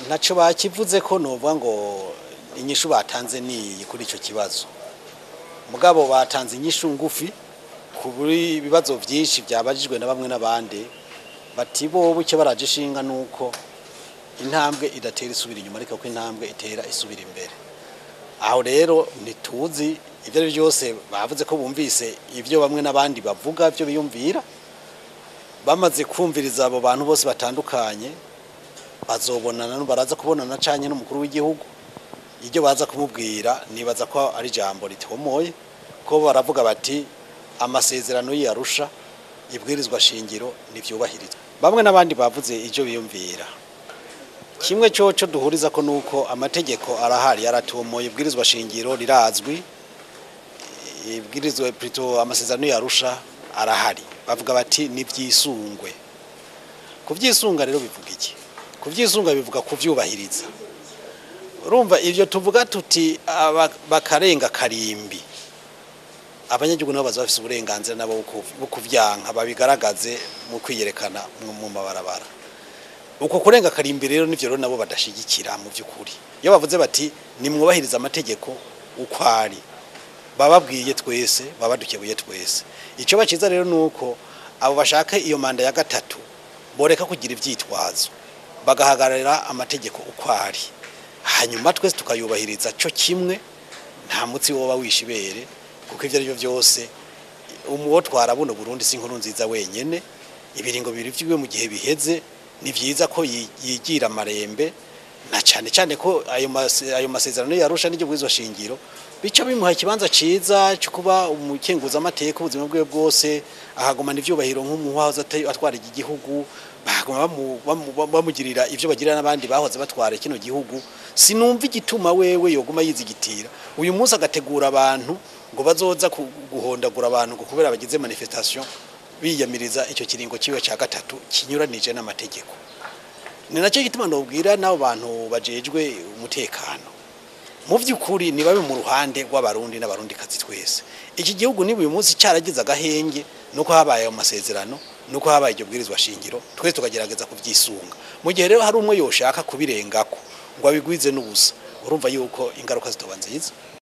Ntaco bakivuze ko novuga ngo inyishu batanze ni kuri ico kibazo. Mugabo batanze inyishu ngufi kuburi bibazo vyinshi byabajijwe na bamwe n'abandi bati bo buke baraje shinga nuko intambwe idatera isubira inyuma ariko ko intambwe itera isubira imbere. Aho rero nituzi ivyo byose bavuze ko bumvise ivyo bamwe n'abandi bavuga byo biyumvira bamaze kumviriza abo bantu bose batandukanye bazobonana baraza kubonana canye n'umukuru w'igihugu iryo baza kumubwira nibaza ko ari jambo ritomoye ko baravuga bati amasezerano y'Arusha ibwirizwa shingiro nivyubahirizwa. Bamwe n'abandi bavuze ivyo biyumvira kimwe cyoco duhuriza ko nuko amategeko arahari yaratomoye ibwirizwa shingiro rirazwi ibwirizwa plutôt amasezerano y'Arusha arahari bavuga bati nivyisungwe kuvyisunga rero bivuga iki kuvyisunga bivuga kuvyubahiriza urumva ivyo tuvuga tuti bakarenga karimbi abanyagihugu nabo bazafise uburenganzira nabo bukuvyanka babigaragaze mu kwiyerekana mu mabarabara uko kurenga karimbi rero nivyo rero nabo badashigikira mu vyukuri iyo bavuze bati nimwubahiriza amategeko ukwari bababwiye twese babadukebuye twese ico baciza rero nuko abo bashaka iyo manda ya gatatu boreka kugira ivyitwazo bagahagararira amategeko ukwari hanyuma twese tukayubahiriza cyo kimwe nta mutsi woba wishibere kuko ivyo arivyo byose umuwo twarabuno Burundi sinkuru nziza wenyene ibiringo biri vy'iwe mu gihe biheze ni vyiza ko yigira marembe na cyane ko ayo masezerano y'Arusha n'ibyo bwizo shingiro bico bimuha ikibanza ciza cyo kuba umukenguza amateka ubuzima bwe bwose ahagumana ivyubahiro nk'umuhaza atwara igihugu baguma bamugirira ivyo bagira n'abandi bahoze batwara kino gihugu sinumva igituma wewe yoguma yizigitira uyu munsi agategura abantu ngo bazoza guhondagura abantu ngo kubera bagize manifestation biyamiriza icyo kiringo kiwe ca gatatu kinyuranije n'amategeko ni nacyo gituma ndobwira nabo bantu bajejwe umutekano mu vy'ukuri ni babe mu ruhande rw'abarundi n'abarundi kazi twese iki gihugu niba uyu munsi cyaragize agahenge nuko habaye ayo masezerano nuko habaye iryo bwirizwa shingiro twese tukagerageza kuvyisunga mu gihe rero hari umwe yoshaka kubirengako ngo abigwize n'ubusa urumva yuko ingaruka zitoba nziza.